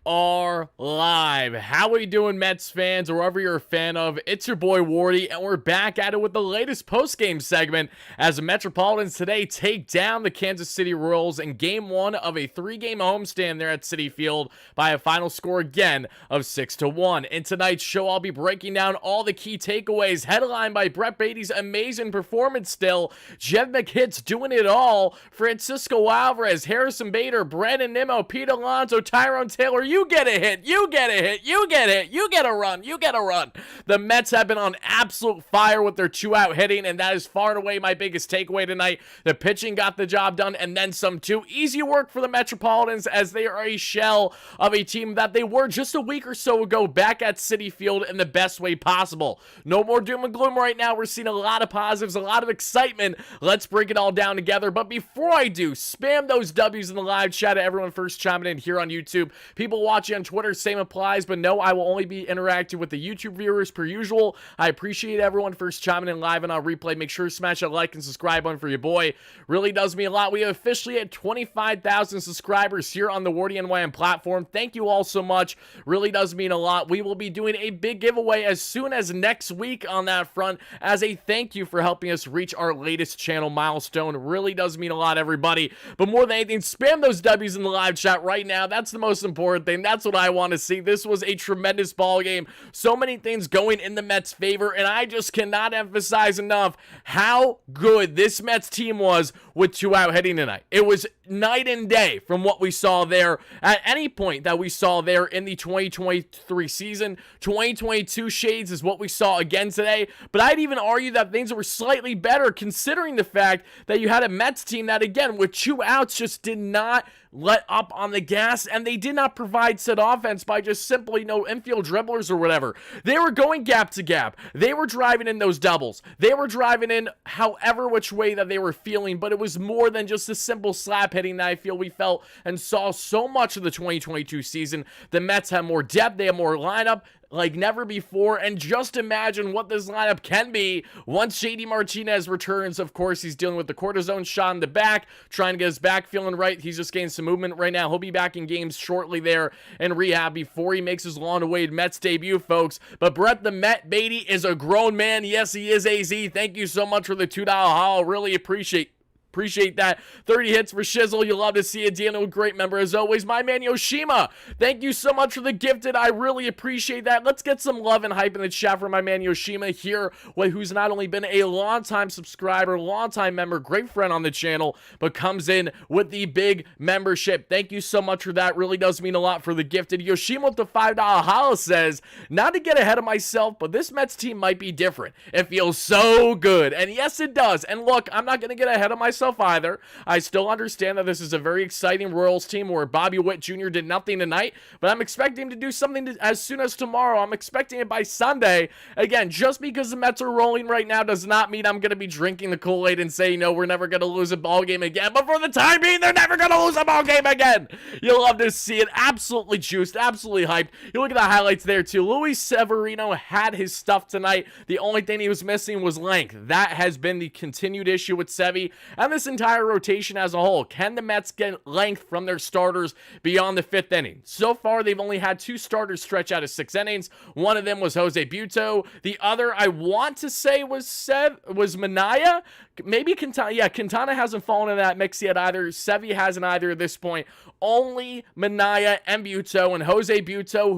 Are live. How we doing, Mets fans, or whoever you're a fan of? It's your boy Wardy, and we're back at it with the latest post-game segment as the Metropolitans today take down the Kansas City Royals in Game 1 of a 3-game homestand there at Citi Field by a final score again of 6-1. In tonight's show, I'll be breaking down all the key takeaways, headlined by Brett Baty's amazing performance still, Jeff McHitz doing it all, Francisco Alvarez, Harrison Bader, Brandon Nimmo, Pete Alonso, Tyrone Taylor. You get a hit, you get a hit, you get a hit, you get a run, you get a run. The Mets have been on absolute fire with their 2-out hitting, and that is far and away my biggest takeaway tonight. The pitching got the job done, and then some too. Easy work for the Metropolitans, as they are a shell of a team that they were just a week or so ago back at Citi Field in the best way possible. No more doom and gloom right now. We're seeing a lot of positives, a lot of excitement. Let's break it all down together. But before I do, spam those W's in the live chat to everyone first chiming in here on YouTube. People watching on Twitter, same applies, but no, I will only be interacting with the YouTube viewers per usual. I appreciate everyone first chiming in live and on replay. Make sure to smash that like and subscribe button for your boy. Really does mean a lot. We have officially at 25,000 subscribers here on the WardyNYM platform. Thank you all so much. Really does mean a lot. We will be doing a big giveaway as soon as next week on that front as a thank you for helping us reach our latest channel milestone. Really does mean a lot, everybody. But more than anything, spam those W's in the live chat right now. That's the most important thing. That's what I want to see. This was a tremendous ball game. So many things going in the Mets' favor, and I just cannot emphasize enough how good this Mets team was with 2-out hitting tonight. It was night and day from what we saw there at any point that we saw there in the 2023 season. 2022 shades is what we saw again today, but I'd even argue that things were slightly better considering the fact that you had a Mets team that, again, with 2 outs just did not let up on the gas, and they did not provide said offense by just simply no infield dribblers or whatever. They were going gap to gap. They were driving in those doubles. They were driving in however which way that they were feeling, but it was more than just a simple slap hitting that I feel we felt and saw so much of the 2022 season. The Mets have more depth. They have more lineup like never before, and just imagine what this lineup can be once JD Martinez returns. Of course, he's dealing with the cortisone shot in the back, trying to get his back feeling right. He's just getting some movement right now. He'll be back in games shortly there in rehab before he makes his long-awaited Mets debut, folks. But Brett the Met Baty is a grown man. Yes, he is, AZ. Thank you so much for the $2 haul. Really appreciate that. 30 hits for Shizzle. You love to see it. Dealing with great member as always. My man Yoshima, thank you so much for the gifted. I really appreciate that. Let's get some love and hype in the chat for my man Yoshima here, who's not only been a long-time subscriber, long-time member, great friend on the channel, but comes in with the big membership. Thank you so much for that. Really does mean a lot for the gifted. Yoshima with the $5 holla says, not to get ahead of myself, but this Mets team might be different. It feels so good. And yes, it does. And look, I'm not going to get ahead of myself either. I still understand that this is a very exciting Royals team where Bobby Witt Jr. did nothing tonight, but I'm expecting him to do something as soon as tomorrow. I'm expecting it by Sunday. Again, just because the Mets are rolling right now does not mean I'm going to be drinking the Kool-Aid and saying, no, we're never going to lose a ball game again. But for the time being, they're never going to lose a ball game again. You'll love to see it. Absolutely juiced, absolutely hyped. You look at the highlights there too. Luis Severino had his stuff tonight. The only thing he was missing was length. That has been the continued issue with Sevy and this entire rotation as a whole. Can the Mets get length from their starters beyond the 5th inning? So far, they've only had 2 starters stretch out of 6 innings. One of them was Jose Buto. The other, I want to say, was Minaya. Maybe Quintana. Yeah, Quintana hasn't fallen in that mix yet either. Sevy hasn't either at this point. Only Minaya and Buto, and Jose Buto,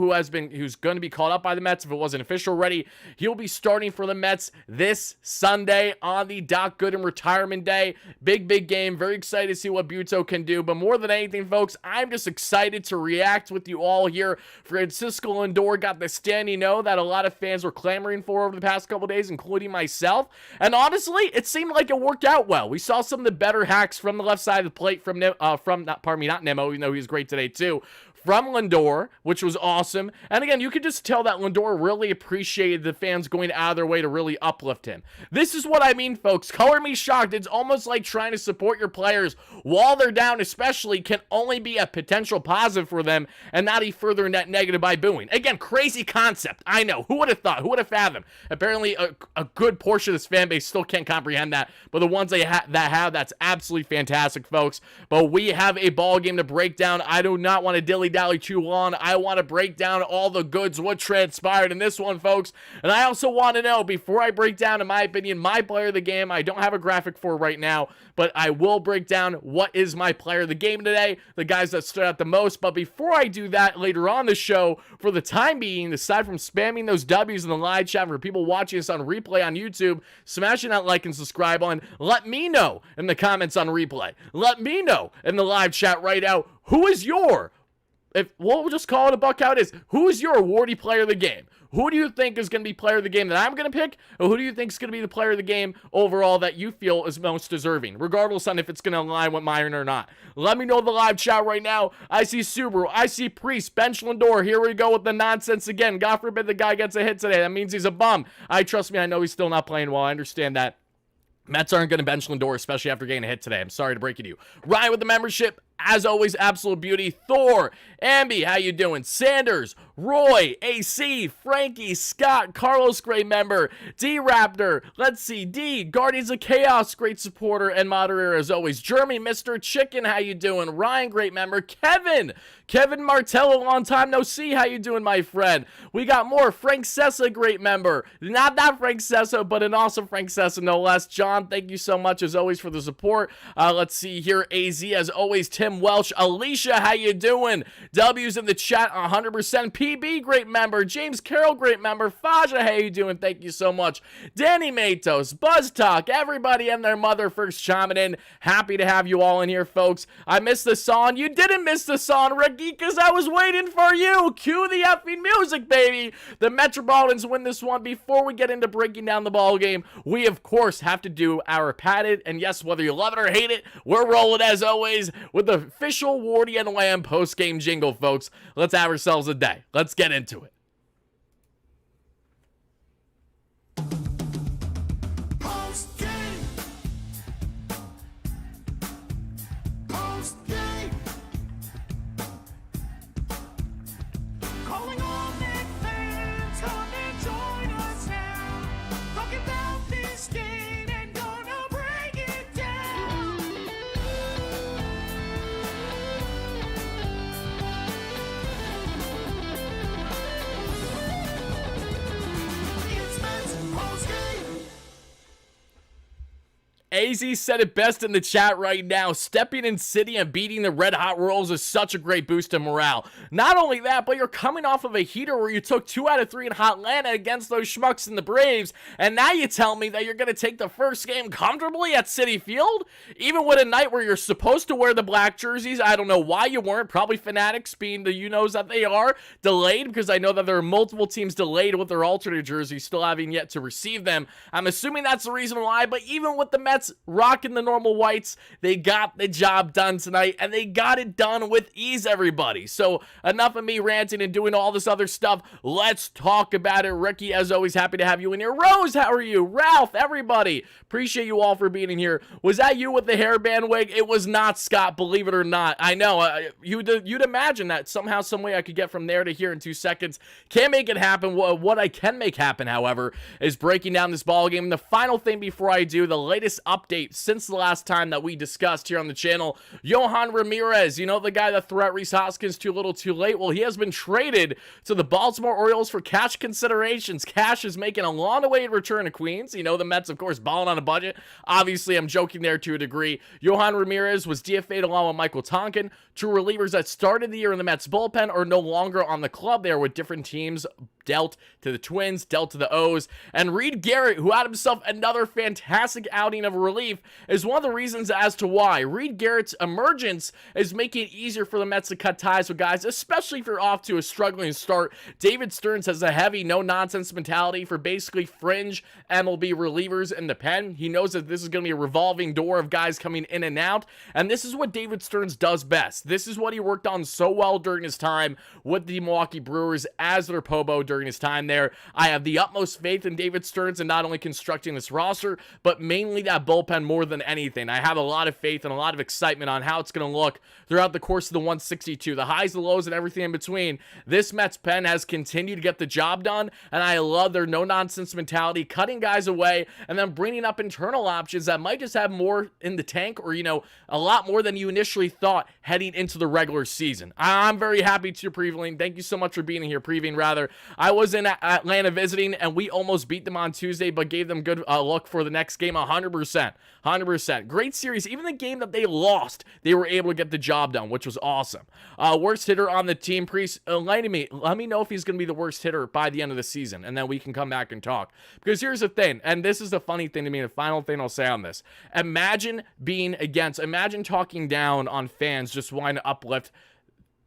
who's going to be called up by the Mets if it wasn't official already. He'll be starting for the Mets this Sunday on the Doc Gooden retirement day. Big game. Very excited to see what Buto can do. But more than anything, folks, I'm just excited to react with you all here. Francisco Lindor got the standing O that a lot of fans were clamoring for over the past couple days, including myself. And honestly, it seemed like it worked out well. We saw some of the better hacks from the left side of the plate not Nemo, even though he was great today too. from Lindor, which was awesome. And again, you could just tell that Lindor really appreciated the fans going out of their way to really uplift him. This is what I mean, folks. Color me shocked. It's almost like trying to support your players while they're down, especially, can only be a potential positive for them and not a further net negative by booing. Again, crazy concept. I know. Who would have thought? Who would have fathomed? Apparently, a good portion of this fan base still can't comprehend that. But the ones that have, that's absolutely fantastic, folks. But we have a ball game to break down. I do not want to dilly dilly-dally too long. I want to break down all the goods, what transpired in this one, folks. And I also want to know, before I break down, in my opinion, my player of the game, I don't have a graphic for right now, but I will break down what is my player of the game today, the guys that stood out the most. But before I do that, later on the show, for the time being, aside from spamming those W's in the live chat for people watching us on replay on YouTube, smashing that like and subscribe button, let me know in the comments on replay. Let me know in the live chat right now, who is your, if we'll just call it a buck how it is, who is your Wardy player of the game? Who do you think is going to be player of the game that I'm going to pick? Or who do you think is going to be the player of the game overall that you feel is most deserving, regardless on if it's going to align with mine or not? Let me know in the live chat right now. I see Subaru. I see Priest. Bench Lindor. Here we go with the nonsense again. God forbid the guy gets a hit today. That means he's a bum. Trust me, I know he's still not playing well. I understand that. Mets aren't going to bench Lindor, especially after getting a hit today. I'm sorry to break it to you. Ryan with the membership. As always, absolute beauty. Thor, Ambi, how you doing? Sanders, Roy, AC, Frankie, Scott, Carlos, great member. D-Raptor, let's see, D, Guardians of Chaos, great supporter and moderator as always. Jeremy, Mr. Chicken, how you doing? Ryan, great member. Kevin Martello, long time no see. How you doing, my friend? We got more. Frank Sessa, great member. Not that Frank Sessa, but an awesome Frank Sessa, no less. John, thank you so much, as always, for the support. Let's see here. AZ, as always. Tim Welsh. Alicia, how you doing? W's in the chat, 100%. PB, great member. James Carroll, great member. Faja, how you doing? Thank you so much. Danny Matos, Buzz Talk, everybody and their mother first chiming in. Happy to have you all in here, folks. I missed the song. You didn't miss the song, Ricky, because I was waiting for you. Cue the effing music, baby. The Metropolitans win this one. Before we get into breaking down the ball game, we, of course, have to do our padded, and yes, whether you love it or hate it, we're rolling, as always, with the official WardyNYM post-game jingle, folks. Let's have ourselves a day. Let's get into it. Postgame. Postgame. Calling all Met fans, come and join us now. Talking about this game and gonna break it down. It's Mets Postgame. AZ said it best in the chat right now. Stepping in City and beating the Red Hot Royals is such a great boost in morale. Not only that, but you're coming off of a heater where you took 2 out of 3 in Hotlanta against those schmucks in the Braves, and now you tell me that you're going to take the first game comfortably at Citi Field? Even with a night where you're supposed to wear the black jerseys, I don't know why you weren't. Probably Fanatics, being the you-knows that they are, delayed, because I know that there are multiple teams delayed with their alternate jerseys, still having yet to receive them. I'm assuming that's the reason why, but even with the Mets rocking the normal whites, they got the job done tonight, and they got it done with ease, everybody. So enough of me ranting and doing all this other stuff. Let's talk about it. Ricky, as always, happy to have you in here. Rose, how are you? Ralph, everybody, appreciate you all for being in here. Was that you with the hairband wig? It was not, Scott, believe it or not. I know, you'd imagine that somehow, some way I could get from there to here in 2 seconds. Can't make it happen. What I can make happen, however, is breaking down this ball game. And the final thing before I do, the latest update since the last time that we discussed here on the channel. Yohan Ramirez, you know, the guy that threw out Rhys Hoskins too little too late. Well, he has been traded to the Baltimore Orioles for cash considerations. Cash is making a long-awaited return to Queens. You know, the Mets, of course, balling on a budget. Obviously, I'm joking there to a degree. Yohan Ramirez was DFA'd along with Michael Tonkin. 2 relievers that started the year in the Mets bullpen are no longer on the club. They are with different teams. Dealt to the Twins, dealt to the O's, and Reed Garrett, who had himself another fantastic outing of relief, is one of the reasons as to why. Reed Garrett's emergence is making it easier for the Mets to cut ties with guys, especially if you're off to a struggling start. David Stearns has a heavy, no-nonsense mentality for basically fringe MLB relievers in the pen. He knows that this is going to be a revolving door of guys coming in and out, and this is what David Stearns does best. This is what he worked on so well during his time with the Milwaukee Brewers as their Pobo during his time there. I have the utmost faith in David Stearns and not only constructing this roster, but mainly that bullpen more than anything. I have a lot of faith and a lot of excitement on how it's going to look throughout the course of the 162. The highs, the lows, and everything in between. This Mets pen has continued to get the job done, and I love their no-nonsense mentality, cutting guys away, and then bringing up internal options that might just have more in the tank or, a lot more than you initially thought heading into the regular season. I'm very happy to previewing. Thank you so much for being here, previewing rather. I was in Atlanta visiting, and we almost beat them on Tuesday, but gave them good look for the next game 100%. 100%. Great series. Even the game that they lost, they were able to get the job done, which was awesome. Worst hitter on the team, Priest. Let me know if he's going to be the worst hitter by the end of the season, and then we can come back and talk. Because here's the thing, and this is the funny thing to me, the final thing I'll say on this. Imagine talking down on fans just wanting to uplift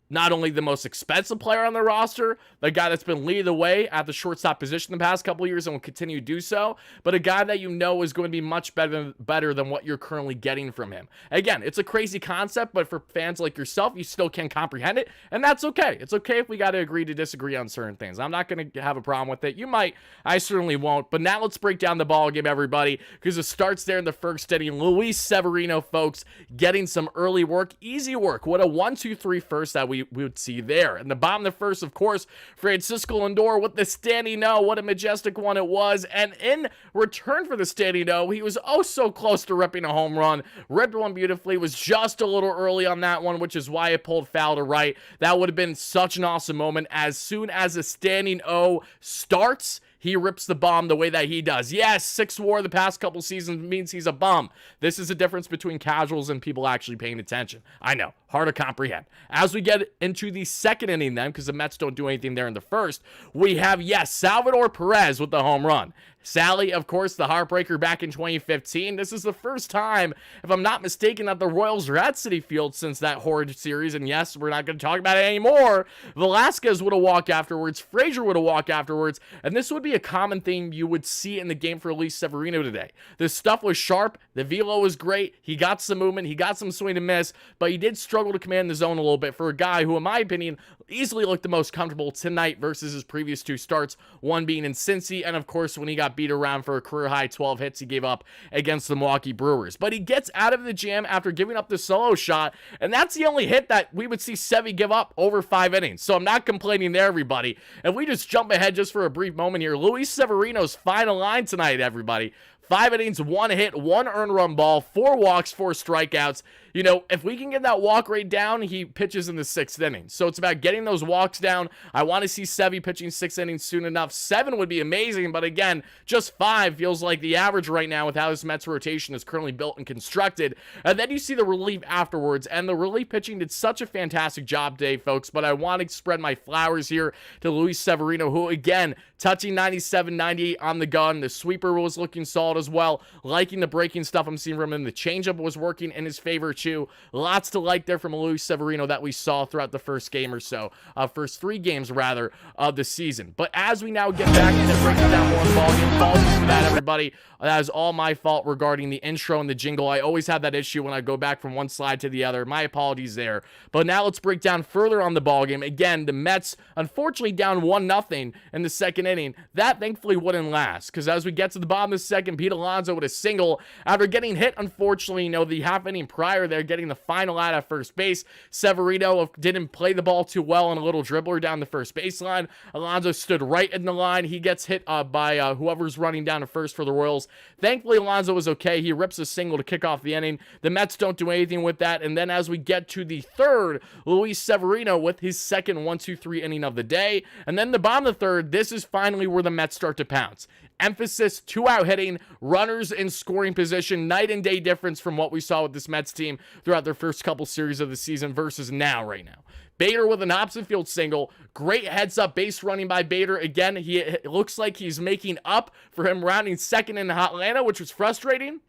not only the most expensive player on the roster, the guy that's been leading the way at the shortstop position the past couple of years and will continue to do so, but a guy that you know is going to be much better than what you're currently getting from him. Again, it's a crazy concept, but for fans like yourself, you still can't comprehend it, and that's okay. It's okay if we got to agree to disagree on certain things. I'm not going to have a problem with it. You might. I certainly won't. But now let's break down the ball game, everybody, because it starts there in the first inning. Luis Severino, folks, getting some early work, easy work. What a 1-2-3 first that we would see there. In the bottom of the first, of course, Francisco Lindor with the standing O. What a majestic one it was. And in return for the standing O, he was oh so close to ripping a home run. Ripped one beautifully. Was just a little early on that one, which is why it pulled foul to right. That would have been such an awesome moment. As soon as the standing O starts, he rips the bomb the way that he does. Yes, 6 WAR the past couple seasons means he's a bum. This is the difference between casuals and people actually paying attention. I know, hard to comprehend. As we get into the second inning then, because the Mets don't do anything there in the first, we have, yes, Salvador Perez with the home run. Sally, of course, the heartbreaker back in 2015. This is the first time, if I'm not mistaken, that the Royals are at Citi Field since that horrid series. And yes, we're not going to talk about it anymore. Velasquez would have walked afterwards. Frazier would have walked afterwards. And this would be a common thing you would see in the game for Luis Severino today. The stuff was sharp. The velo was great. He got some movement. He got some swing and miss. But he did struggle to command the zone a little bit for a guy who, in my opinion, easily looked the most comfortable tonight versus his previous 2 starts. One being in Cincy, and of course, when he got beat around for a career-high 12 hits he gave up against the Milwaukee Brewers. But he gets out of the jam after giving up the solo shot, and that's the only hit that we would see Sevy give up over 5 innings. So I'm not complaining there, everybody. If we just jump ahead just for a brief moment here, Luis Severino's final line tonight, everybody. 5 innings, 1 hit, 1 earned run ball, 4 walks, 4 strikeouts. If we can get that walk rate down, he pitches in the 6th inning. So it's about getting those walks down. I want to see Sevy pitching 6 innings soon enough. 7 would be amazing, but again, just 5 feels like the average right now with how this Mets rotation is currently built and constructed. And then you see the relief afterwards, and the relief pitching did such a fantastic job today, folks. But I want to spread my flowers here to Luis Severino, who, again, touching 97, 98 on the gun. The sweeper was looking solid as well. Liking the breaking stuff I'm seeing from him. The changeup was working in his favor, too. Lots to like there from Luis Severino that we saw throughout the first game or so, first 3 games rather of the season. But as we now get back into breaking down more ball game, apologies for that, everybody. That is all my fault regarding the intro and the jingle. I always have that issue when I go back from one slide to the other. My apologies there. But now let's break down further on the ball game. Again, the Mets unfortunately down 1-0 in the second inning. That thankfully wouldn't last, because as we get to the bottom of the second, Pete Alonso with a single after getting hit, unfortunately, the half inning prior there, getting the final out at first base. Severino didn't play the ball too well on a little dribbler down the first baseline. Alonso stood right in the line. He gets hit by whoever's running down to first for the Royals. Thankfully, Alonso was okay. He rips a single to kick off the inning. The Mets don't do anything with that. And then as we get to the third, Luis Severino with his second 1-2-3 inning of the day. And then the bottom of the third, this is finally where the Mets start to pounce. Emphasis, 2-out hitting, runners in scoring position, night and day difference from what we saw with this Mets team throughout their first couple series of the season versus right now. Bader with an opposite field single. Great heads up base running by Bader. Again, it looks like he's making up for him rounding second in Atlanta, which was frustrating.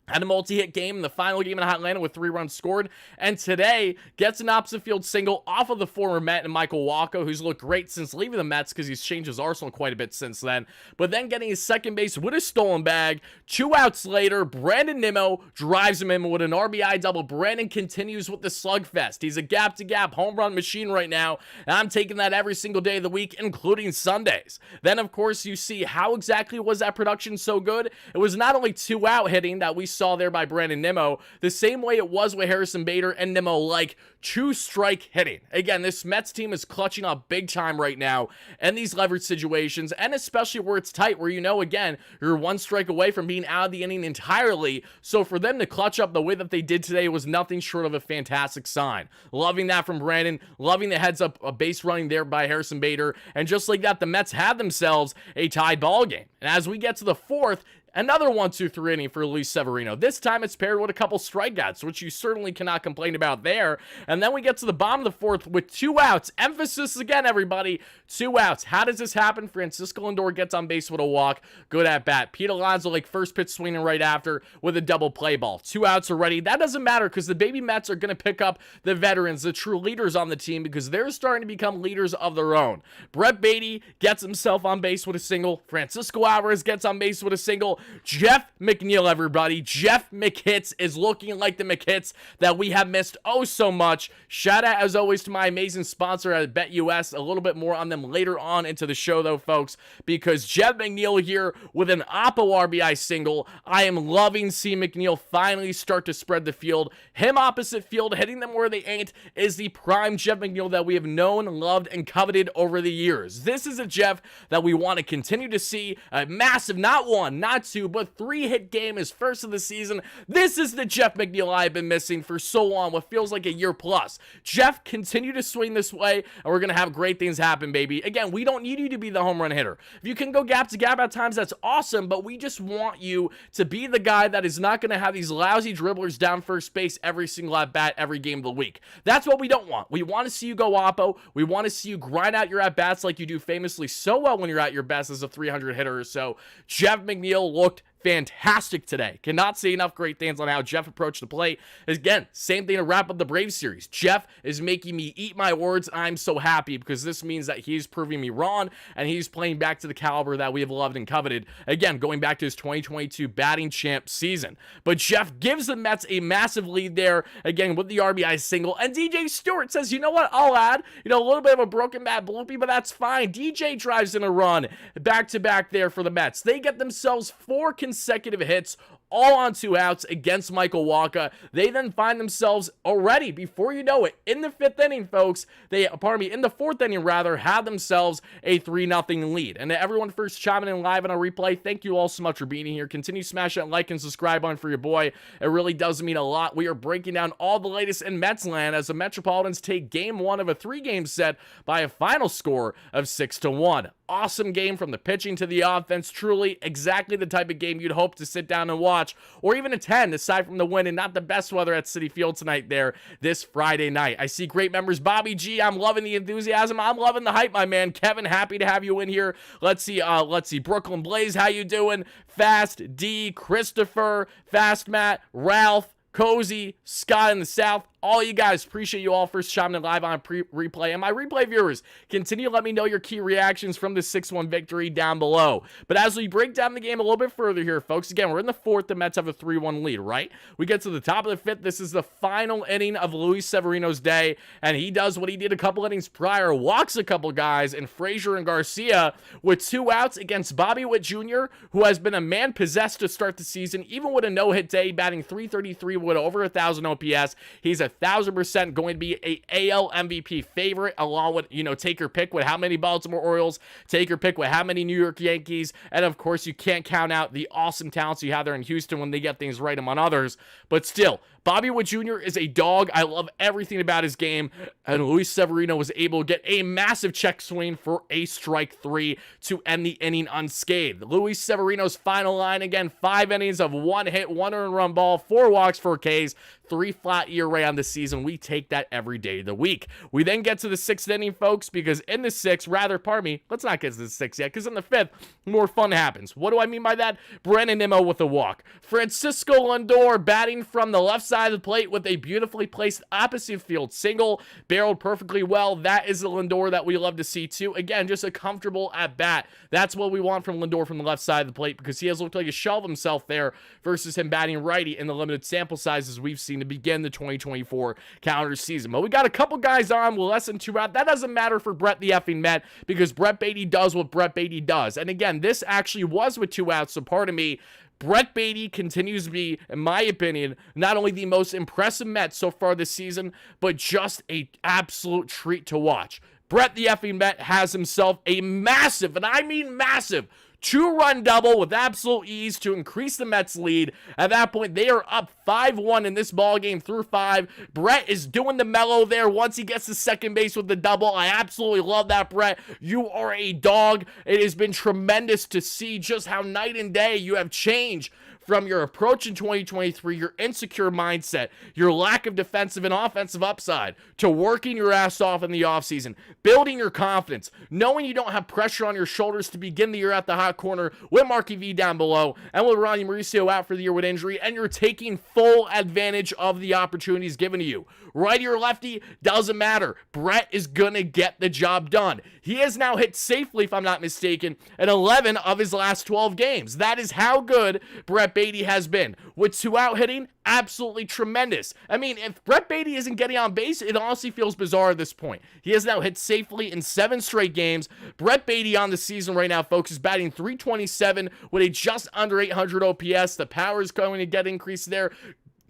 Had a multi-hit game in the final game in Atlanta with 3 runs scored, and today gets an opposite field single off of the former Met and Michael Wacha, who's looked great since leaving the Mets because he's changed his arsenal quite a bit since then. But then getting his second base with a stolen bag. 2 outs later, Brandon Nimmo drives him in with an RBI double. Brandon continues with the slugfest. He's a gap-to-gap home run machine right now, and I'm taking that every single day of the week, including Sundays. Then, of course, you see how exactly was that production so good? It was not only 2-out hitting that we saw there by Brandon Nimmo, the same way it was with Harrison Bader and Nimmo, like 2-strike hitting. Again, this Mets team is clutching up big time right now in these leverage situations, and especially where it's tight, where again, you're 1 strike away from being out of the inning entirely. So for them to clutch up the way that they did today was nothing short of a fantastic sign. Loving that from Brandon, loving the heads up a base running there by Harrison Bader, and just like that, the Mets had themselves a tied ball game. And as we get to the 4th, another 1-2-3 inning for Luis Severino. This time it's paired with a couple strikeouts, which you certainly cannot complain about there. And then we get to the bottom of the 4th with 2 outs. Emphasis again, everybody. 2 outs. How does this happen? Francisco Lindor gets on base with a walk. Good at bat. Pete Alonso, like first pitch swinging right after with a double play ball. 2 outs already. That doesn't matter because the baby Mets are going to pick up the veterans, the true leaders on the team, because they're starting to become leaders of their own. Brett Batty gets himself on base with a single. Francisco Alvarez gets on base with a single. Jeff McNeil, everybody. Jeff McHits is looking like the McHits that we have missed oh so much. Shout out, as always, to my amazing sponsor at BetUS. A little bit more on them later on into the show, though, folks, because Jeff McNeil here with an Oppo RBI single. I am loving seeing McNeil finally start to spread the field. Him opposite field, hitting them where they ain't, is the prime Jeff McNeil that we have known, loved, and coveted over the years. This is a Jeff that we want to continue to see. A massive, not 1, not 2, but 3-hit game, his first of the season. This is the Jeff McNeil I've been missing for so long, what feels like a year plus. Jeff, continue to swing this way, and we're going to have great things happen, baby. Again, we don't need you to be the home run hitter. If you can go gap to gap at times, that's awesome, but we just want you to be the guy that is not going to have these lousy dribblers down first base every single at bat, every game of the week. That's what we don't want. We want to see you go oppo. We want to see you grind out your at bats like you do famously so well when you're at your best as a 300 hitter or so. Jeff McNeil looked fantastic today. Cannot say enough great things on how Jeff approached the plate. Again, same thing to wrap up the Braves series. Jeff is making me eat my words. I'm so happy because this means that he's proving me wrong and he's playing back to the caliber that we have loved and coveted. Again, going back to his 2022 batting champ season. But Jeff gives the Mets a massive lead there, again, with the RBI single. And DJ Stewart says, you know what, I'll add, a little bit of a broken bat bloopy, but that's fine. DJ drives in a run back-to-back there for the Mets. They get themselves 4 consecutive hits, all on 2 outs against Michael Wacha. They then find themselves already, before you know it, in the 5th inning, folks. In the 4th inning, rather, have themselves a 3-0 lead. And to everyone first chiming in live on a replay, thank you all so much for being here. Continue to smash that like and subscribe button for your boy. It really does mean a lot. We are breaking down all the latest in Mets land as the Metropolitans take game 1 of a 3-game set by a final score of 6-1. Awesome game from the pitching to the offense. Truly exactly the type of game you'd hope to sit down and watch or even attend, aside from the win and not the best weather at Citi Field tonight there this Friday night. I see great members. Bobby G, I'm loving the enthusiasm. I'm loving the hype, my man. Kevin, happy to have you in here. Let's see. Brooklyn Blaze, how you doing? Fast D, Christopher, Fast Matt, Ralph, Cozy, Scott in the South. All you guys, appreciate you all first chiming in live on replay. And my replay viewers, continue to let me know your key reactions from the 6-1 victory down below. But as we break down the game a little bit further here, folks, again, we're in the 4th. The Mets have a 3-1 lead, right? We get to the top of the 5th. This is the final inning of Luis Severino's day, and he does what he did a couple innings prior, walks a couple guys, and Frazier and Garcia with 2 outs against Bobby Witt Jr., who has been a man possessed to start the season, even with a no-hit day, batting .333 with over 1,000 OPS. He's 1,000% going to be a AL MVP favorite, along with, take your pick with how many Baltimore Orioles, take your pick with how many New York Yankees, and of course, you can't count out the awesome talents you have there in Houston when they get things right among others. But still, Bobby Witt Jr. is a dog. I love everything about his game, and Luis Severino was able to get a massive check swing for a strike 3 to end the inning unscathed. Luis Severino's final line, again, 5 innings of 1 hit, 1 earned run ball, 4 walks, 4 Ks, 3 flat ERA on the season. We take that every day of the week. We then get to the 6th inning, folks, because in the 6th, let's not get to the 6th yet, because in the 5th, more fun happens. What do I mean by that? Brandon Nimmo with a walk. Francisco Lindor batting from the left side of the plate with a beautifully placed opposite field single, barreled perfectly well. That is the Lindor that we love to see too. Again, just a comfortable at bat. That's what we want from Lindor from the left side of the plate, because he has looked like a shell of himself there versus him batting righty in the limited sample sizes we've seen to begin the 2024 calendar season. But we got a couple guys on with less than 2 out. That doesn't matter for Brett the effing Met, because Brett Batty does what Brett Batty does. And again, this actually was with 2 outs, so pardon me. Brett Batty continues to be, in my opinion, not only the most impressive Met so far this season, but just an absolute treat to watch. Brett the effing Met has himself a massive, and I mean massive, 2-run double with absolute ease to increase the Mets' lead. At that point, they are up 5-1 in this ballgame through 5. Brett is doing the mellow there once he gets to second base with the double. I absolutely love that, Brett. You are a dog. It has been tremendous to see just how night and day you have changed from your approach in 2023, your insecure mindset, your lack of defensive and offensive upside, to working your ass off in the offseason, building your confidence, knowing you don't have pressure on your shoulders to begin the year at the hot corner with Marky V down below, and with Ronnie Mauricio out for the year with injury, and you're taking full advantage of the opportunities given to you. Righty or lefty, doesn't matter. Brett is going to get the job done. He has now hit safely, if I'm not mistaken, in 11 of his last 12 games. That is how good Brett Batty has been. With 2 out hitting, absolutely tremendous. I mean, if Brett Batty isn't getting on base, it honestly feels bizarre at this point. He has now hit safely in 7 straight games. Brett Batty on the season right now, folks, is batting .327 with a just under 800 OPS. The power is going to get increased there,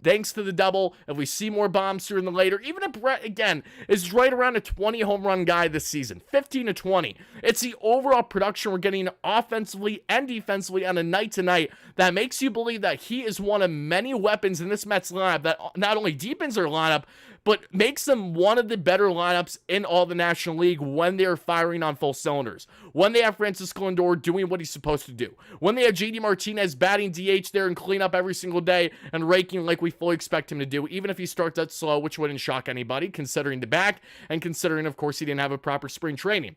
thanks to the double. If we see more bombs sooner than later, even if Brett, again, is right around a 20 home run guy this season, 15 to 20, it's the overall production we're getting offensively and defensively on a night-to-night that makes you believe that he is one of many weapons in this Mets lineup that not only deepens their lineup, but makes them one of the better lineups in all the National League when they're firing on full cylinders. When they have Francisco Lindor doing what he's supposed to do. When they have JD Martinez batting DH there and clean up every single day and raking like we fully expect him to do, even if he starts that slow, which wouldn't shock anybody, considering the back and considering, of course, he didn't have a proper spring training.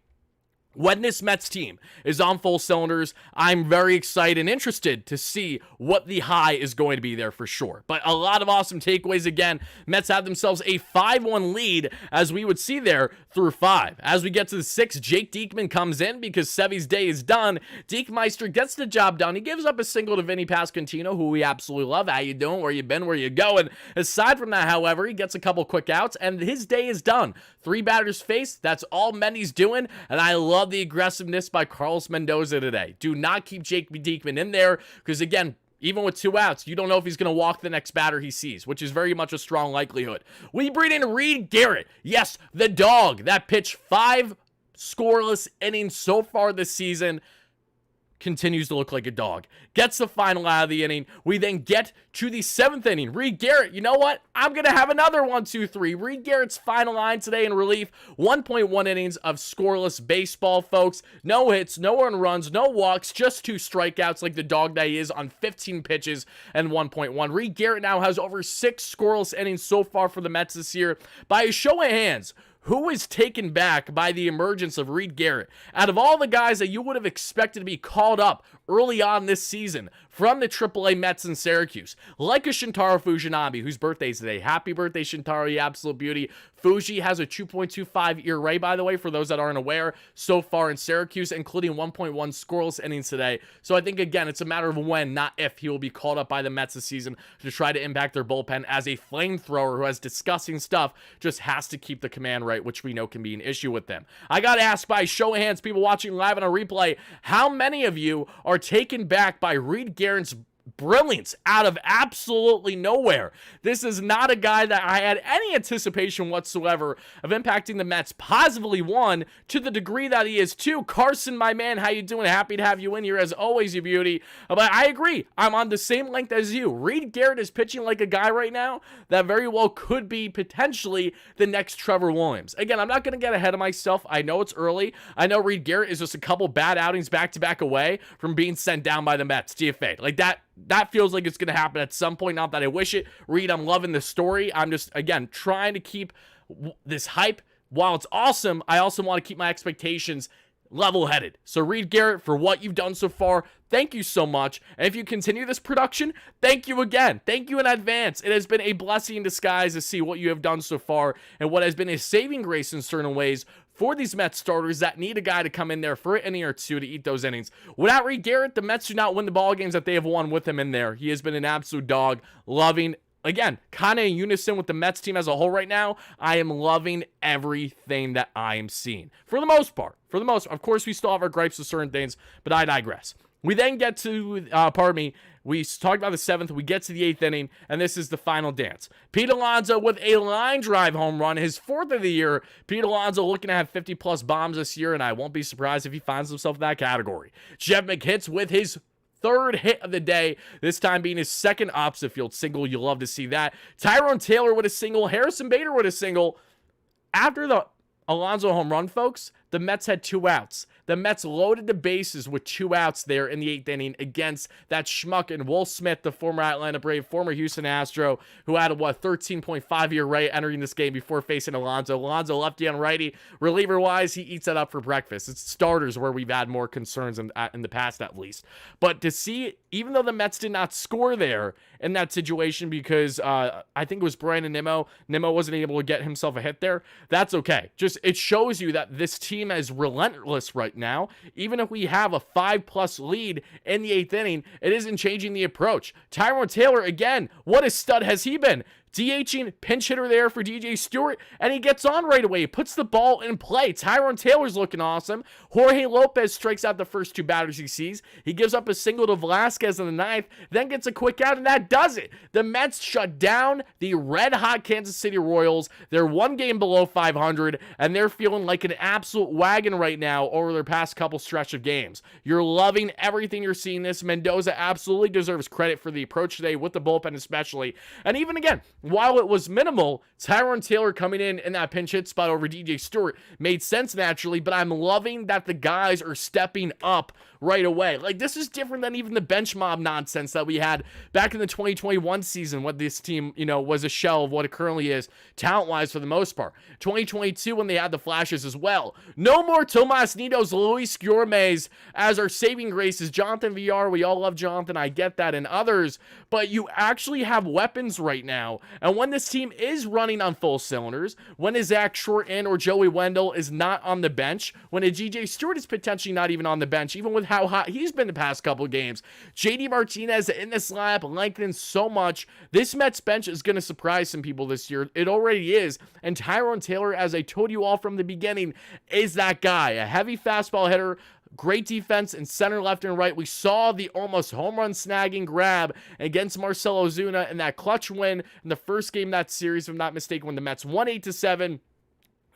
When this Mets team is on full cylinders, I'm very excited and interested to see what the high is going to be there for sure. But a lot of awesome takeaways again. Mets have themselves a 5-1 lead, as we would see there, through 5. As we get to the 6th, Jake Diekman comes in because Sevy's day is done. Diekmeister gets the job done. He gives up a single to Vinny Pasquantino, who we absolutely love. How you doing? Where you been? Where you going? Aside from that, however, he gets a couple quick outs, and his day is done. 3 batters faced. That's all Mendy's doing, and I love the aggressiveness by Carlos Mendoza today. Do not keep Jake Diekman in there, because again, even with 2 outs, you don't know if he's going to walk the next batter he sees, which is very much a strong likelihood. We bring in Reed Garrett. Yes, the dog that pitched 5 scoreless innings so far this season continues to look like a dog. Gets the final out of the inning. We then get to the 7th inning. Reed Garrett, you know what? I'm going to have another 1, 2, 3. Reed Garrett's final line today in relief. 1.1 innings of scoreless baseball, folks. No hits, no earned runs, no walks, just 2 strikeouts like the dog that he is on 15 pitches and 1.1. Reed Garrett now has over 6 scoreless innings so far for the Mets this year. By a show of hands, who is taken back by the emergence of Reed Garrett? Out of all the guys that you would have expected to be called up early on this season from the AAA Mets in Syracuse, like a Shintaro Fujinami, whose birthday is today. Happy birthday, Shintaro, you absolute beauty. Fuji has a 2.25 ERA, by the way, for those that aren't aware, so far in Syracuse, including 1.1 scoreless innings today. So I think, again, it's a matter of when, not if, he will be called up by the Mets this season to try to impact their bullpen as a flamethrower who has disgusting stuff, just has to keep the command right, which we know can be an issue with them. I got asked by show of hands, people watching live on a replay, how many of you are taken back by Reed Garrett's brilliance out of absolutely nowhere? This is not a guy that I had any anticipation whatsoever of impacting the Mets positively, 1, to the degree that he is 2. Carson, my man, how you doing? Happy to have you in here as always, you beauty. But I agree, I'm on the same length as you. Reed Garrett is pitching like a guy right now that very well could be potentially the next Trevor Williams. Again, I'm not going to get ahead of myself. I know it's early. I know Reed Garrett is just a couple bad outings back-to-back away from being sent down by the Mets, DFA. Like that, that feels like it's going to happen at some point. Not that I wish it. Reed, I'm loving the story. I'm just, again, trying to keep this hype. While it's awesome, I also want to keep my expectations level-headed. So Reed Garrett, for what you've done so far, thank you so much. And if you continue this production, thank you again. Thank you in advance. It has been a blessing in disguise to see what you have done so far and what has been a saving grace in certain ways for these Mets starters that need a guy to come in there for an inning or two to eat those innings. Without Reed Garrett, the Mets do not win the ball games that they have won with him in there. He has been an absolute dog, loving. Again, kind of in unison with the Mets team as a whole right now. I am loving everything that I am seeing. For the most part. Of course, we still have our gripes with certain things, but I digress. We then get to, we talked about the 7th, we get to the 8th inning, and this is the final dance. Pete Alonso with a line drive home run, his 4th of the year. Pete Alonso looking to have 50-plus bombs this year, and I won't be surprised if he finds himself in that category. Jeff McHitz with his 3rd hit of the day, this time being his 2nd opposite field single. You love to see that. Tyrone Taylor with a single, Harrison Bader with a single. After the Alonso home run, folks, the Mets had 2 outs. The Mets loaded the bases with 2 outs there in the 8th inning against that schmuck and Will Smith, the former Atlanta Brave, former Houston Astro, who had a 13.5-year rate entering this game before facing Alonso. Alonso lefty on righty. Reliever-wise, he eats that up for breakfast. It's starters where we've had more concerns in the past, at least. But to see, even though the Mets did not score there in that situation because I think it was Brandon Nimmo wasn't able to get himself a hit there, that's okay. Just, it shows you that this team is relentless right now. Even if we have a 5+ lead in the 8th inning, it isn't changing the approach. Tyrone Taylor, again, what a stud has he been? DHing, pinch hitter there for DJ Stewart, and he gets on right away. He puts the ball in play. Tyrone Taylor's looking awesome. Jorge Lopez strikes out the first 2 batters he sees. He gives up a single to Velasquez in the 9th, then gets a quick out, and that does it. The Mets shut down the red-hot Kansas City Royals. They're 1 game below 500, and they're feeling like an absolute wagon right now over their past couple stretch of games. You're loving everything you're seeing this. Mendoza absolutely deserves credit for the approach today with the bullpen especially. And even again, while it was minimal, Tyrone Taylor coming in that pinch hit spot over DJ Stewart made sense naturally, but I'm loving that the guys are stepping up right away. Like, this is different than even the bench mob nonsense that we had back in the 2021 season when this team, was a shell of what it currently is, talent-wise for the most part. 2022 when they had the flashes as well. No more Tomas Nidos, Luis Guillormes as our saving graces. Jonathan VR, we all love Jonathan, I get that, and others, but you actually have weapons right now. And when this team is running on full cylinders, when a Zach Shorten or Joey Wendell is not on the bench, when a DJ Stewart is potentially not even on the bench, even with how hot he's been the past couple of games, JD Martinez in this lineup lengthens so much. This Mets bench is going to surprise some people this year. It already is. And Tyrone Taylor, as I told you all from the beginning, is that guy. A heavy fastball hitter, great defense in center, left, and right. We saw the almost home run snagging grab against Marcell Ozuna in that clutch win in the first game of that series, if I'm not mistaken, when the Mets won 8-7.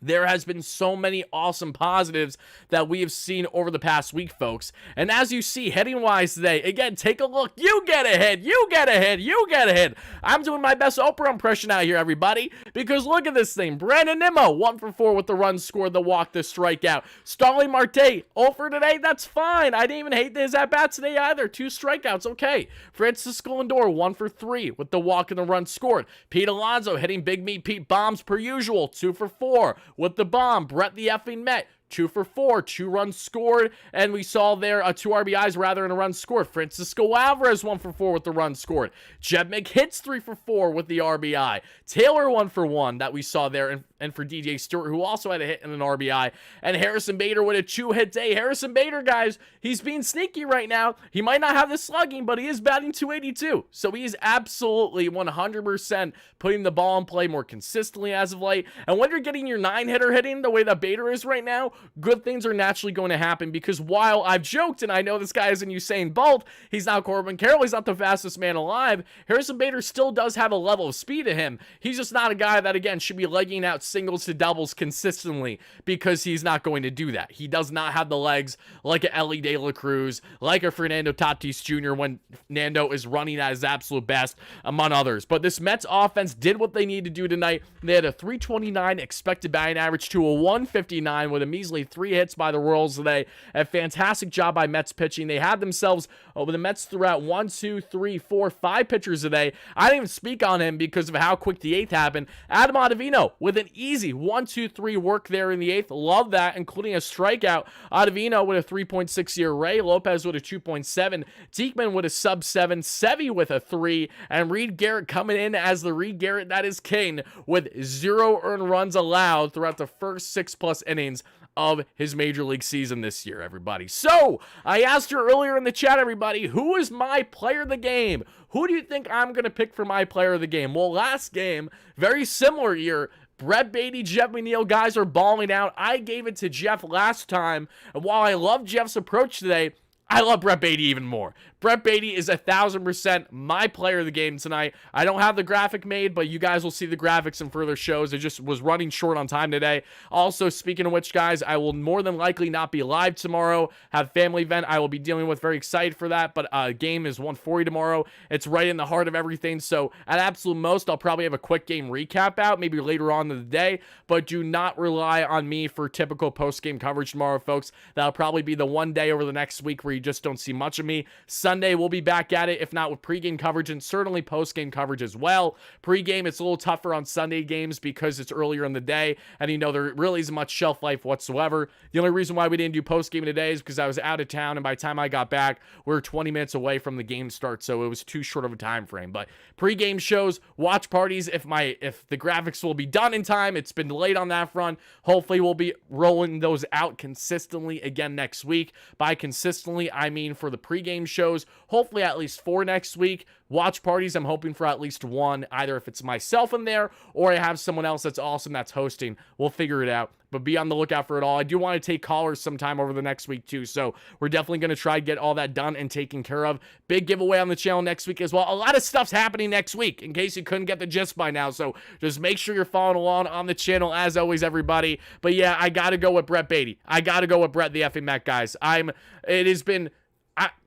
There has been so many awesome positives that we have seen over the past week, folks. And as you see, heading-wise today, again, take a look. You get ahead. You get ahead. You get ahead. I'm doing my best Oprah impression out here, everybody, because look at this thing. Brandon Nimmo, 1 for 4 with the run scored, the walk, the strikeout. Starling Marte, 0 for today. That's fine. I didn't even hate his at-bat today either. 2 strikeouts. Okay. Francisco Lindor, 1 for 3 with the walk and the run scored. Pete Alonso hitting Big Meat Pete bombs per usual. 2 for 4. With the bomb, Brett the effing Met, 2 for 4, 2 runs scored, and we saw there 2 RBIs rather than a run scored. Francisco Alvarez 1 for 4 with the run scored. Jeb McHitz 3 for 4 with the RBI. Taylor 1 for 1 that we saw there, and for DJ Stewart, who also had a hit and an RBI. And Harrison Bader with a 2-hit day. Harrison Bader, guys, he's being sneaky right now. He might not have the slugging, but he is batting .282. So he is absolutely 100% putting the ball in play more consistently as of late. And when you're getting your 9-hitter hitting the way that Bader is right now, good things are naturally going to happen, because while I've joked, and I know this guy is an Usain Bolt, he's not Corbin Carroll, he's not the fastest man alive, Harrison Bader still does have a level of speed to him. He's just not a guy that, again, should be legging out singles to doubles consistently because he's not going to do that. He does not have the legs like a Ellie De La Cruz, like a Fernando Tatis Jr. when Nando is running at his absolute best, among others. But this Mets offense did what they needed to do tonight. They had a 329 expected batting average to a 159 with a measly 3 hits by the Royals today. A fantastic job by Mets pitching. They had themselves, the Mets threw out 1, 2, 3, 4, 5 pitchers today. I didn't even speak on him because of how quick the 8th happened. Adam Ottavino with an easy 1, 2, 3 work there in the 8th. Love that, including a strikeout. Ottavino with a 3.6 ERA. Lopez with a 2.7. Diekman with a sub-7. Sevy with a 3. And Reed Garrett coming in as the Reed Garrett that is king with 0 earned runs allowed throughout the first 6+ innings of his major league season this year, everybody. So, I asked you earlier in the chat, everybody, who is my player of the game? Who do you think I'm going to pick for my player of the game? Well, last game, very similar year, Brett Batty, Jeff McNeil, guys are balling out. I gave it to Jeff last time, and while I love Jeff's approach today, I love Brett Batty even more. Brett Batty is 1,000% my player of the game tonight. I don't have the graphic made, but you guys will see the graphics in further shows. It just was running short on time today. Also, speaking of which, guys, I will more than likely not be live tomorrow. Have family event I will be dealing with. Very excited for that, but game is 1:40 tomorrow. It's right in the heart of everything, so at absolute most, I'll probably have a quick game recap out, maybe later on in the day, but do not rely on me for typical post-game coverage tomorrow, folks. That'll probably be the one day over the next week where you just don't see much of me. Sunday, we'll be back at it, if not with pregame coverage and certainly postgame coverage as well. Pregame, it's a little tougher on Sunday games because it's earlier in the day, and there really isn't much shelf life whatsoever. The only reason why we didn't do postgame today is because I was out of town, and by the time I got back, we were 20 minutes away from the game start, so it was too short of a time frame. But pregame shows, watch parties, if the graphics will be done in time, it's been delayed on that front. Hopefully, we'll be rolling those out consistently again next week. By consistently, I mean for the pregame shows, hopefully at least 4 next week. Watch parties, I'm hoping for at least 1, either if it's myself in there or I have someone else that's awesome that's hosting. We'll figure it out, but be on the lookout for it all. I do want to take callers sometime over the next week too, so we're definitely going to try to get all that done and taken care of. Big giveaway on the channel next week as well. A lot of stuff's happening next week, in case you couldn't get the gist by now, so just make sure you're following along on the channel as always, everybody. But yeah, I got to go with Brett Batty. I got to go with Brett the effing Mac, guys.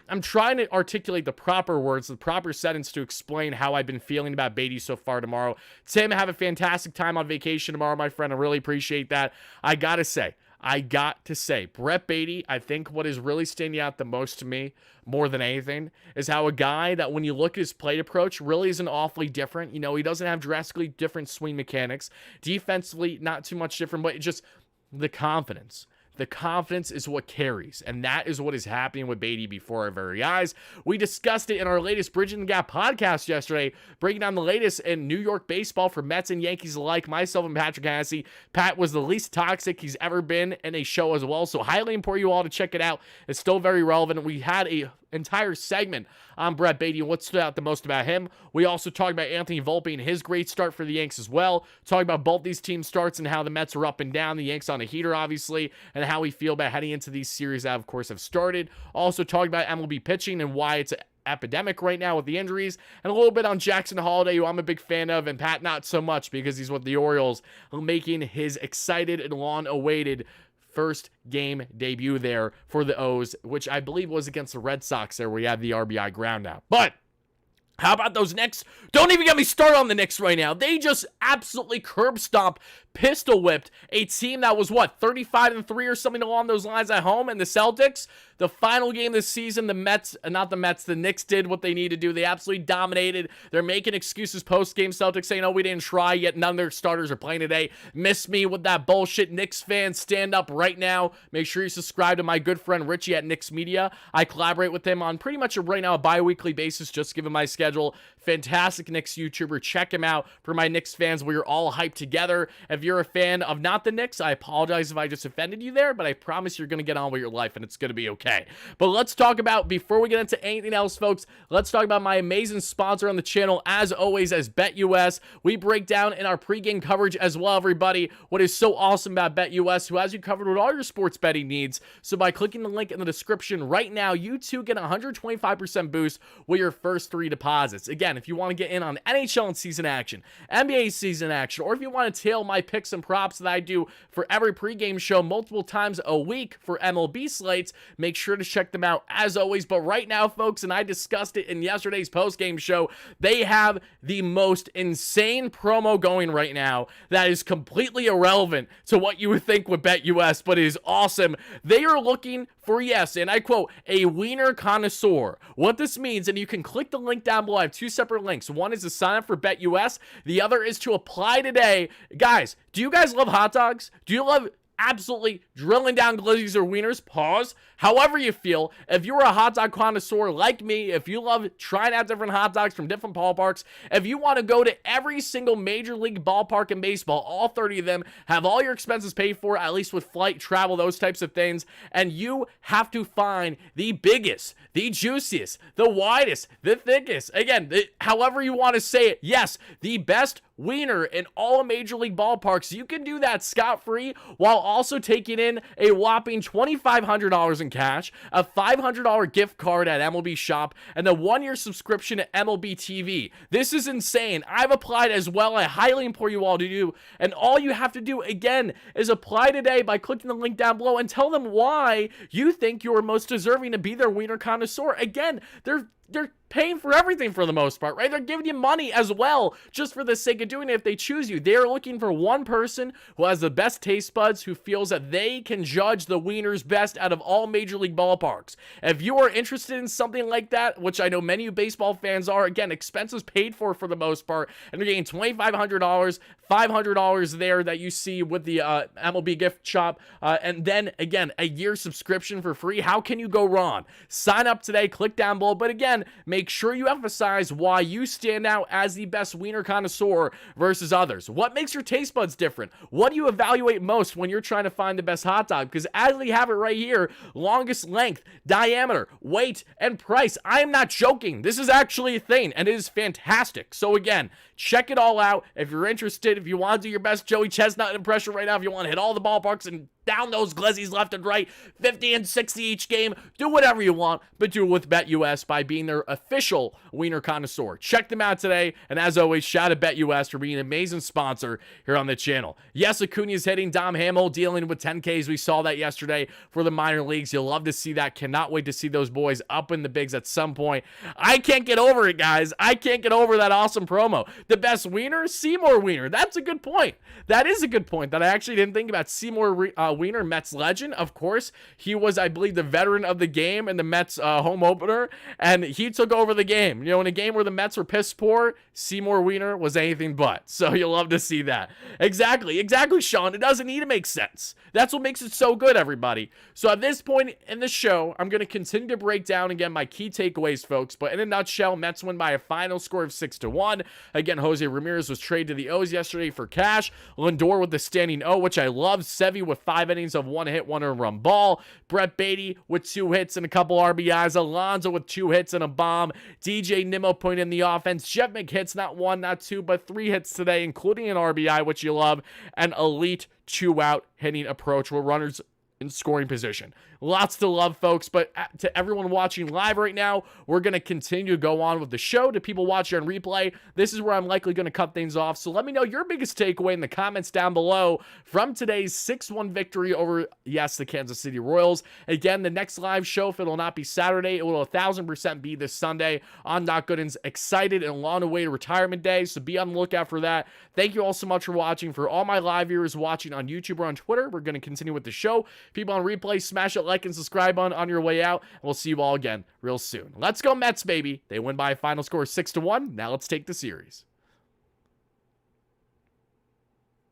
I'm trying to articulate the proper words, the proper sentence to explain how I've been feeling about Batty so far tomorrow. Tim, have a fantastic time on vacation tomorrow, my friend. I really appreciate that. I got to say, Brett Batty, I think what is really standing out the most to me, more than anything, is how a guy that when you look at his plate approach really isn't awfully different. He doesn't have drastically different swing mechanics. Defensively, not too much different, but just the confidence. The confidence is what carries, and that is what is happening with Batty before our very eyes. We discussed it in our latest Bridging the Gap podcast yesterday, breaking down the latest in New York baseball for Mets and Yankees alike. Myself and Patrick Hennessy. Pat was the least toxic he's ever been in a show as well, so highly implore you all to check it out. It's still very relevant. We had a entire segment on Brett Batty and what stood out the most about him. We also talked about Anthony Volpe and his great start for the Yanks as well. Talking about both these team starts and how the Mets are up and down. The Yanks on a heater, obviously, and how we feel about heading into these series that, of course, have started. Also talking about MLB pitching and why it's epidemic right now with the injuries, and a little bit on Jackson Holiday, who I'm a big fan of, and Pat not so much because he's with the Orioles, making his excited and long-awaited first game debut there for the O's, which I believe was against the Red Sox there where he had the RBI ground out. But how about those Knicks? Don't even get me started on the Knicks right now. They just absolutely curb stomped, pistol whipped a team that was 35-3 or something along those lines at home, and the Celtics. The final game this season, the Knicks did what they needed to do. They absolutely dominated. They're making excuses post-game. Celtics saying, we didn't try, yet none of their starters are playing today. Miss me with that bullshit. Knicks fans, stand up right now. Make sure you subscribe to my good friend Richie at Knicks Media. I collaborate with him on pretty much right now a bi-weekly basis, just given my schedule. Fantastic Knicks YouTuber. Check him out. For my Knicks fans, we are all hyped together. If you're a fan of not the Knicks, I apologize if I just offended you there, but I promise you're going to get on with your life and it's going to be okay. But let's talk about, before we get into anything else, folks, let's talk about my amazing sponsor on the channel, as always, as BetUS. We break down in our pregame coverage as well, everybody, what is so awesome about BetUS, who has you covered with all your sports betting needs. So by clicking the link in the description right now, you too get a 125% boost with your first 3 deposits. deposits. Again, if you want to get in on NHL and season action, NBA season action, or if you want to tail my picks and props that I do for every pregame show multiple times a week for MLB slates, make sure to check them out as always. But right now, folks, and I discussed it in yesterday's postgame show, they have the most insane promo going right now that is completely irrelevant to what you would think with BetUS, but is awesome. They are looking for, yes, and I quote, a wiener connoisseur. What this means, and you can click the link down below. I have two separate links. One is to sign up for BetUS. The other is to apply today. Guys, do you guys love hot dogs? Do you love absolutely drilling down glizzies or wieners? Pause. However you feel, if you're a hot dog connoisseur like me, if you love trying out different hot dogs from different ballparks, if you want to go to every single major league ballpark in baseball, all 30 of them, have all your expenses paid for, at least with flight, travel, those types of things, and you have to find the biggest, the juiciest, the widest, the thickest, again, however you want to say it, yes, the best wiener in all major league ballparks. You can do that scot-free while also taking in a whopping $2,500 in cash, a $500 gift card at MLB Shop, and a 1-year subscription to MLB TV. This is insane. I've applied as well. I highly implore you all to do, and all you have to do again is apply today by clicking the link down below and tell them why you think you are most deserving to be their wiener connoisseur. Again, they're paying for everything for the most part, right? They're giving you money as well, just for the sake of doing it if they choose you. They're looking for one person who has the best taste buds, who feels that they can judge the wieners best out of all major league ballparks. If you are interested in something like that, which I know many of baseball fans are, again, expenses paid for the most part, and they're getting $2,500, $500 there that you see with the MLB gift shop, and then, again, a year subscription for free. How can you go wrong? Sign up today, click down below, but again, make sure you emphasize why you stand out as the best wiener connoisseur versus others. What makes your taste buds different? What do you evaluate most when you're trying to find the best hot dog? Because as we have it right here, longest length, diameter, weight, and price. I am not joking. This is actually a thing, and it is fantastic. So again, check it all out. If you're interested, if you want to do your best Joey Chestnut impression right now, if you want to hit all the ballparks and down those glizzies left and right, 50 and 60 each game, do whatever you want, but do it with BetUS by being their official wiener connoisseur. Check them out today, and as always, shout out BetUS for being an amazing sponsor here on the channel. Yes, Acuna's hitting, Dom Hamill dealing with 10Ks. We saw that yesterday for the minor leagues. You'll love to see that. Cannot wait to see those boys up in the bigs at some point. I can't get over it, guys. I can't get over that awesome promo. The best wiener, Seymour Wiener. That's a good point. That is a good point that I actually didn't think about. Seymour Wiener, Mets legend, of course. He was, I believe, the veteran of the game in the Mets home opener, and he took over the game. You know, in a game where the Mets were piss poor, Seymour Wiener was anything but. So you'll love to see that. Exactly, Sean. It doesn't need to make sense. That's what makes it so good, everybody. So at this point in the show, I'm going to continue to break down again my key takeaways, folks. But in a nutshell, Mets win by a final score of 6-1. Again, Jose Ramirez was traded to the O's yesterday for cash. Lindor with the standing O, which I love. Sevy with 5 innings of 1 hit, 1 earned run ball. Brett Batty with 2 hits and a couple RBIs. Alonso with 2 hits and a bomb. DJ Nimmo putting in the offense. Jeff McHits, not 1, not 2, but 3 hits today, including an RBI, which you love. An elite 2-out hitting approach with runners in scoring position. Lots to love, folks, but to everyone watching live right now, we're going to continue to go on with the show. To people watching on replay, this is where I'm likely going to cut things off. So let me know your biggest takeaway in the comments down below from today's 6-1 victory over, yes, the Kansas City Royals. Again, the next live show, if it'll not be Saturday, it will 1,000% be this Sunday on Doc Gooden's excited and long-awaited retirement day, so be on the lookout for that. Thank you all so much for watching. For all my live viewers watching on YouTube or on Twitter, we're going to continue with the show. People on replay, smash that like and subscribe on your way out. We'll see you all again real soon. Let's go Mets, baby. They win by a final score of 6-1. Now let's take the series.